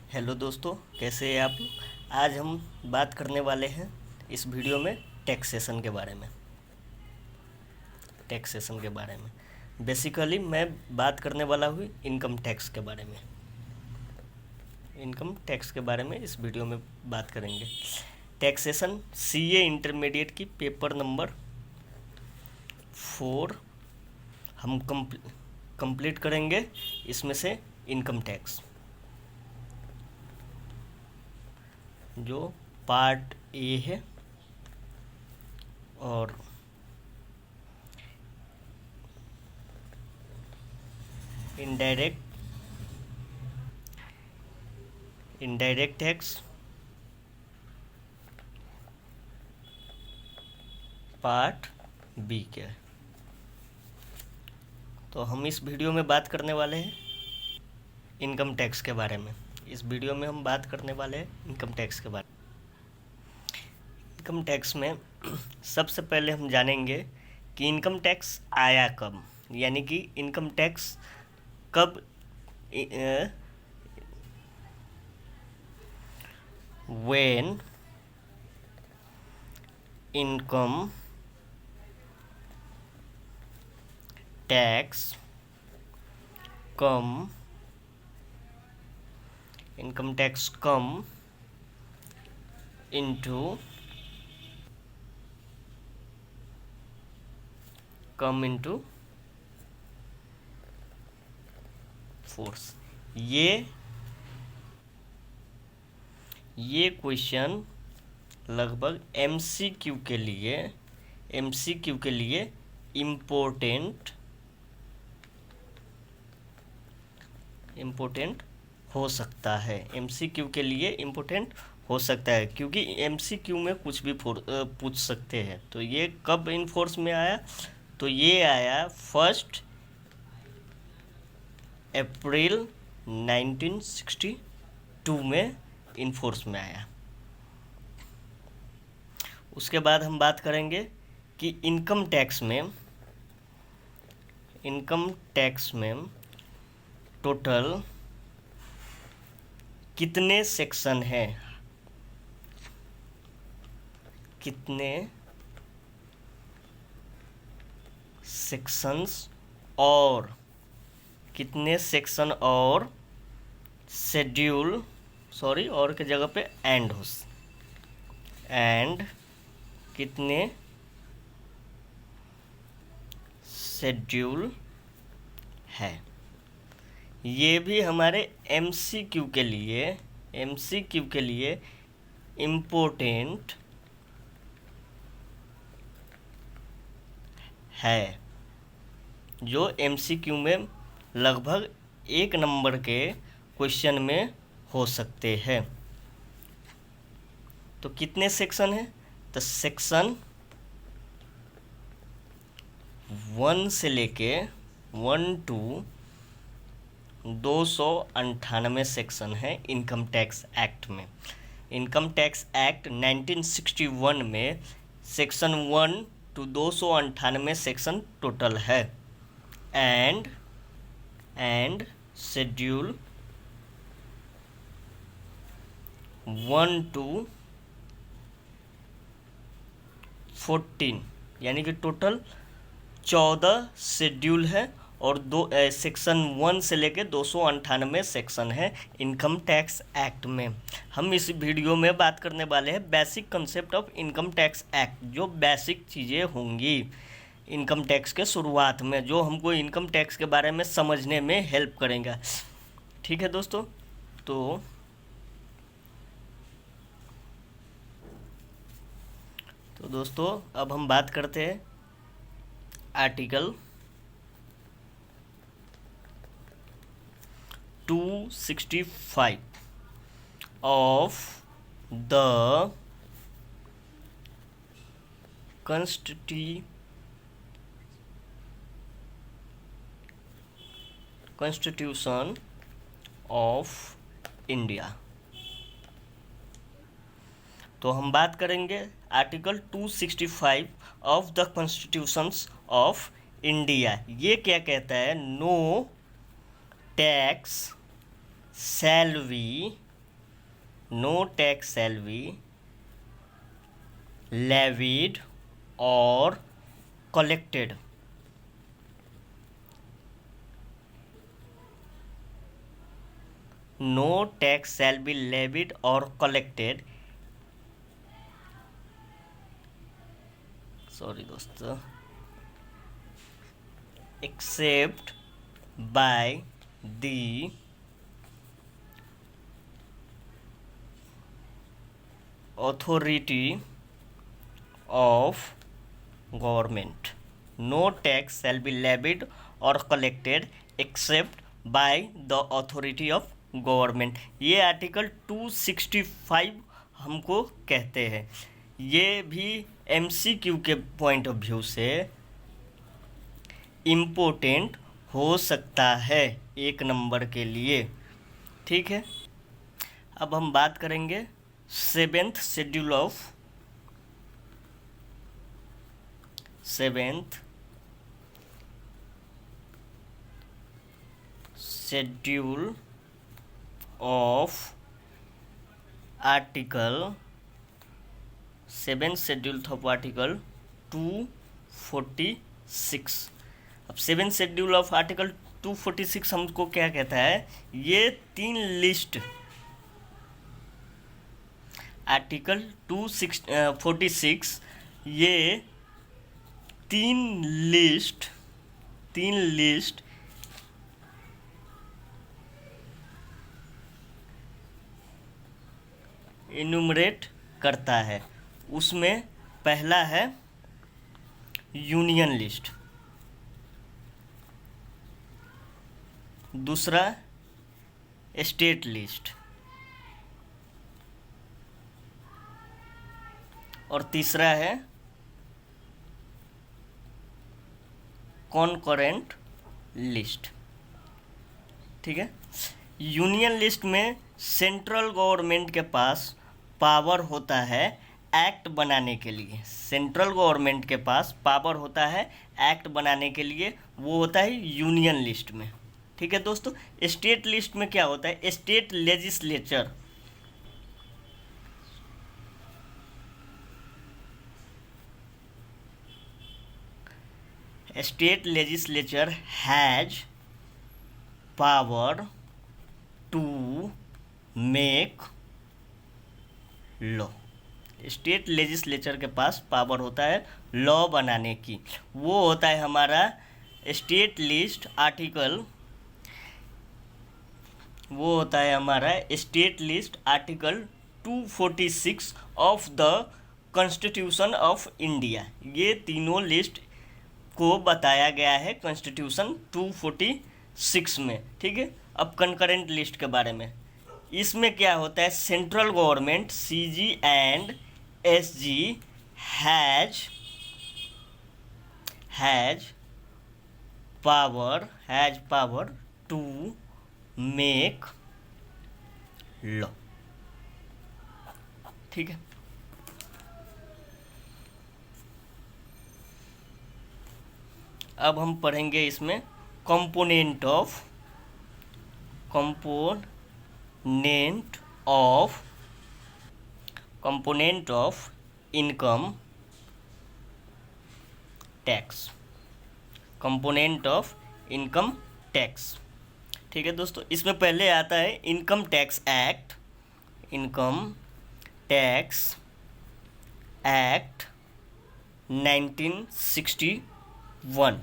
Hello दोस्तों, कैसे हैं आप लोग। आज हम बात करने वाले हैं इस वीडियो में टैक्सेशन के बारे में। टैक्सेशन के बारे में बेसिकली मैं बात करने वाला हूँ इनकम टैक्स के बारे में। इनकम टैक्स के बारे में इस वीडियो में बात करेंगे। टैक्सेशन सीए इंटरमीडिएट की पेपर नंबर 4 हम कंप्लीट करेंगे। इसमें से इनकम टैक्स जो पार्ट ए है और इनडायरेक्ट टैक्स पार्ट बी के। तो हम इस वीडियो में बात करने वाले हैं इनकम टैक्स के बारे में। इस वीडियो में हम बात करने वाले हैं इनकम टैक्स के बारे में। इनकम टैक्स में सबसे पहले हम जानेंगे कि इनकम टैक्स आया कब, यानी कि इनकम टैक्स कब when income tax come into force। ये क्वेश्चन लगभग एमसीक्यू के लिए इम्पोर्टेंट हो सकता है। एमसीक्यू के लिए इम्पोर्टेंट हो सकता है क्योंकि एमसीक्यू में कुछ भी पूछ सकते हैं। तो ये कब इन फोर्स में आया, तो ये आया 1 अप्रैल 1962 में इन फोर्स में आया। उसके बाद हम बात करेंगे कि इनकम टैक्स में टोटल कितने सेक्शन हैं, कितने सेक्शन और शेड्यूल, सॉरी और के जगह पे एंड कितने शेड्यूल है। ये भी हमारे एमसीक्यू के लिए इम्पोर्टेंट है, जो एमसीक्यू में लगभग 1 नंबर के क्वेश्चन में हो सकते हैं। तो कितने सेक्शन हैं, तो सेक्शन 1 से लेके 1 to 298 सेक्शन है इनकम टैक्स एक्ट में। इनकम टैक्स एक्ट 1961 में सेक्शन 1 to 298 सेक्शन टोटल है। एंड शेड्यूल 1 to 14 यानी कि टोटल 14 शेड्यूल है और सेक्शन 1 से लेके 298 सेक्शन है इनकम टैक्स एक्ट में। हम इस वीडियो में बात करने वाले हैं basic concept of income tax act, जो बेसिक चीज़ें होंगी इनकम टैक्स के शुरुआत में, जो हमको इनकम टैक्स के बारे में समझने में हेल्प करेंगे। ठीक है दोस्तों, तो दोस्तों अब हम बात करते हैं article 265 of the Constitution of India। तो हम बात करेंगे article 265 of the constitutions of India. ये क्या कहता है, no tax shall be no tax shall be levied और collected no tax shall be levied or collected sorry दोस्तों except by the authority of government. No tax shall be levied or collected except by the authority of government. ये article 265 हमको कहते हैं। ये भी MCQ के point of view से important हो सकता है 1 नंबर के लिए। ठीक है, अब हम बात करेंगे 7th शेड्यूल ऑफ आर्टिकल 246। अब 7th शेड्यूल ऑफ आर्टिकल 246 हमको क्या कहता है? ये 3 लिस्ट आर्टिकल 246 ये 3 लिस्ट इनुमरेट करता है। उसमें पहला है यूनियन लिस्ट, दूसरा स्टेट लिस्ट और तीसरा है कॉन्करेंट लिस्ट। ठीक है, यूनियन लिस्ट में सेंट्रल गवर्नमेंट के पास पावर होता है एक्ट बनाने के लिए। सेंट्रल गवर्नमेंट के पास पावर होता है एक्ट बनाने के लिए, वो होता है यूनियन लिस्ट में। ठीक है दोस्तों, स्टेट लिस्ट में क्या होता है? State legislature has power to make law. State legislature के पास पावर होता है लॉ बनाने की। वो होता है हमारा स्टेट लिस्ट आर्टिकल, वो होता है हमारा state list article 246 of the constitution of India. ये तीनों लिस्ट को बताया गया है कॉन्स्टिट्यूशन 246 में। ठीक है, अब कंकरेंट लिस्ट के बारे में, इसमें क्या होता है? Central government CG and SG has power to make law. ठीक है, अब हम पढ़ेंगे इसमें component of income tax. Component of income tax. ठीक है दोस्तों, इसमें पहले आता है इनकम टैक्स एक्ट 1961।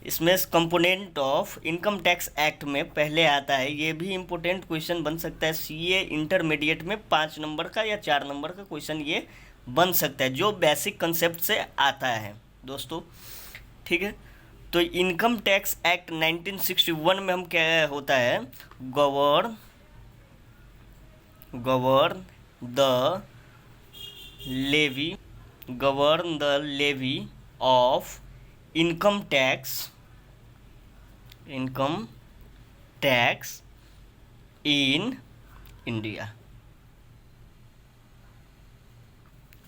इसमें component of income tax act में पहले आता है, ये भी इम्पोर्टेंट क्वेश्चन बन सकता है CA इंटरमीडिएट में 5 नंबर का या 4 नंबर का क्वेश्चन ये बन सकता है, जो बेसिक कंसेप्ट से आता है दोस्तों। ठीक है, तो इनकम टैक्स एक्ट 1961 में हम क्या होता है? Govern the levy of income tax in India.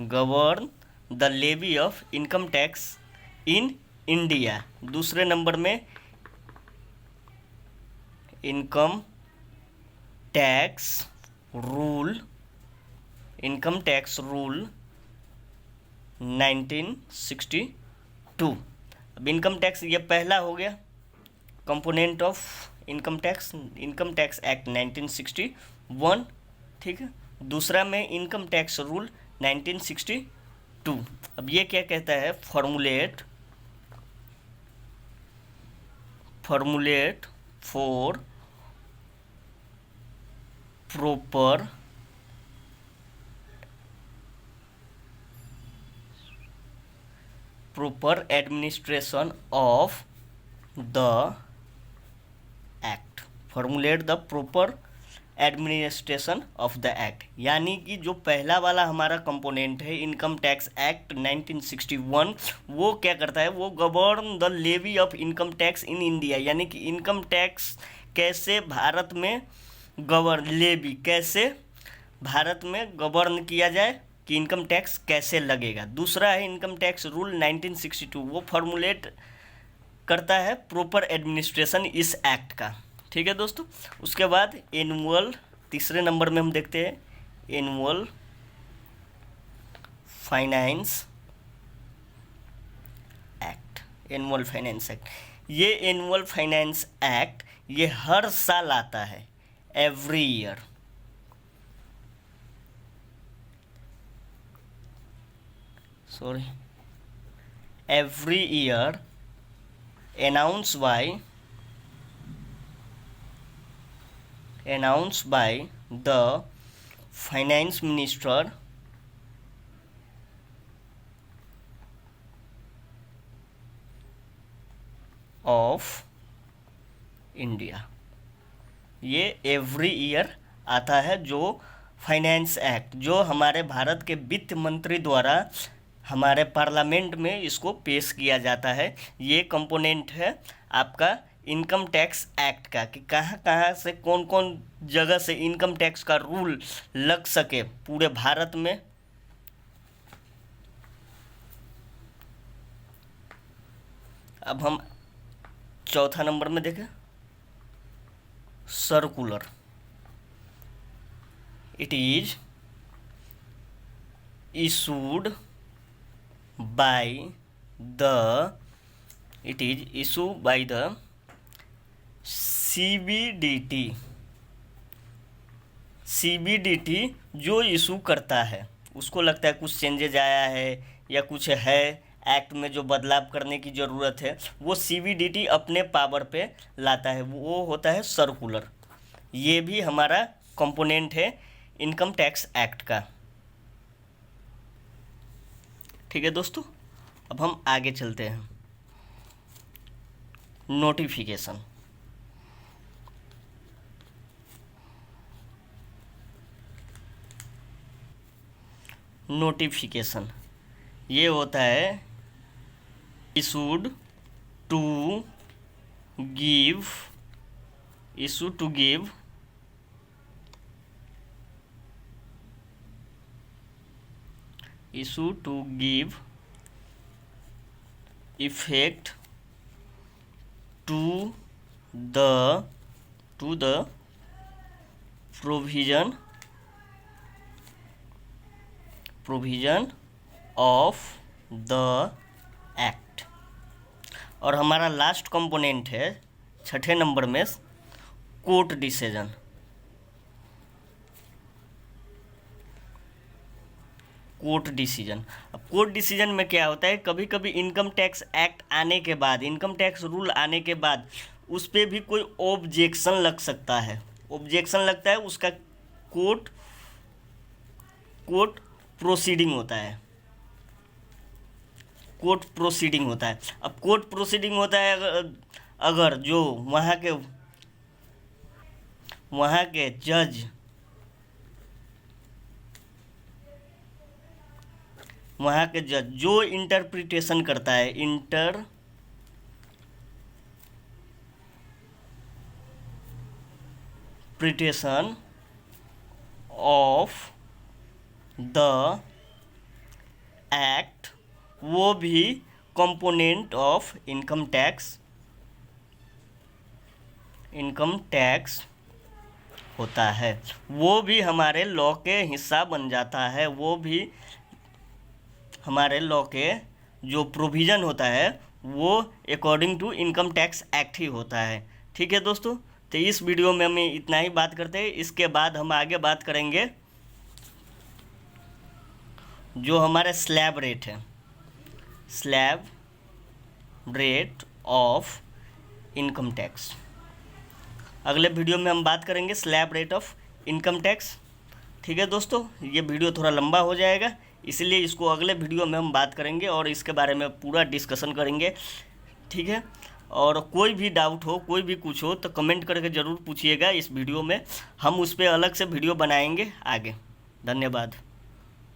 Govern the levy of income tax in India. दूसरे नंबर में income tax rule income tax rule 1962। अब इनकम टैक्स ये पहला हो गया component of income tax act 1961, ठीक है। दूसरा में इनकम टैक्स रूल 1962। अब ये क्या कहता है, formulate for proper administration of the act। Formulate the proper administration of the act, यानी कि जो पहला वाला हमारा कंपोनेंट है इनकम टैक्स एक्ट 1961, वो क्या करता है, वो govern the levy of income tax in India, यानी कि इनकम टैक्स कैसे भारत में कैसे भारत में गवर्न किया जाए कि इनकम टैक्स कैसे लगेगा। दूसरा है इनकम टैक्स रूल 1962, वो फॉर्मुलेट करता है प्रॉपर एडमिनिस्ट्रेशन इस एक्ट का, ठीक है दोस्तों। उसके बाद एनुअल, तीसरे नंबर में हम देखते हैं एनुअल फाइनेंस एक्ट। ये एनुअल फाइनेंस एक्ट ये हर साल आता है, every year. every year announced by the finance minister of India. ये एवरी ईयर आता है, जो फाइनेंस एक्ट जो हमारे भारत के वित्त मंत्री द्वारा हमारे पार्लियामेंट में इसको पेश किया जाता है। ये कंपोनेंट है आपका इनकम टैक्स एक्ट का, कि कहाँ कहाँ से कौन कौन जगह से इनकम टैक्स का रूल लग सके पूरे भारत में। अब हम चौथा नंबर में देखें, circular. It is issued by the CBDT जो इशू करता है, उसको लगता है कुछ चेंजेज आया है या कुछ है एक्ट में जो बदलाव करने की ज़रूरत है, वो CBDT अपने पावर पे लाता है, वो होता है सर्कुलर। ये भी हमारा कंपोनेंट है इनकम टैक्स एक्ट का, ठीक है दोस्तों। अब हम आगे चलते हैं, नोटिफिकेशन। ये होता है issue to give effect to the provision of the act। और हमारा लास्ट कंपोनेंट है छठे नंबर में कोर्ट डिसीजन। अब कोर्ट डिसीजन में क्या होता है, कभी कभी इनकम टैक्स एक्ट आने के बाद, इनकम टैक्स रूल आने के बाद उस पर भी कोई ऑब्जेक्शन लग सकता है, लगता है, उसका कोर्ट प्रोसीडिंग होता है। अब कोर्ट प्रोसीडिंग होता है अगर जो वहाँ के जज जो इंटरप्रिटेशन करता है, इंटरप्रिटेशन ऑफ द एक्ट, वो भी कंपोनेंट ऑफ इनकम टैक्स होता है, वो भी हमारे लॉ के हिस्सा बन जाता है, वो भी हमारे लॉ के जो प्रोविज़न होता है वो according to income tax act ही होता है। ठीक है दोस्तों, तो इस वीडियो में हम इतना ही बात करते हैं। इसके बाद हम आगे बात करेंगे जो हमारे स्लैब रेट है, slab rate of income tax. अगले वीडियो में हम बात करेंगे slab rate of income tax. ठीक है दोस्तों, ये वीडियो थोड़ा लंबा हो जाएगा, इसलिए इसको अगले वीडियो में हम बात करेंगे और इसके बारे में पूरा डिस्कशन करेंगे। ठीक है, और कोई भी डाउट हो, कोई भी कुछ हो तो कमेंट करके ज़रूर पूछिएगा इस वीडियो में, हम उस पर अलग से वीडियो बनाएंगे आगे। धन्यवाद।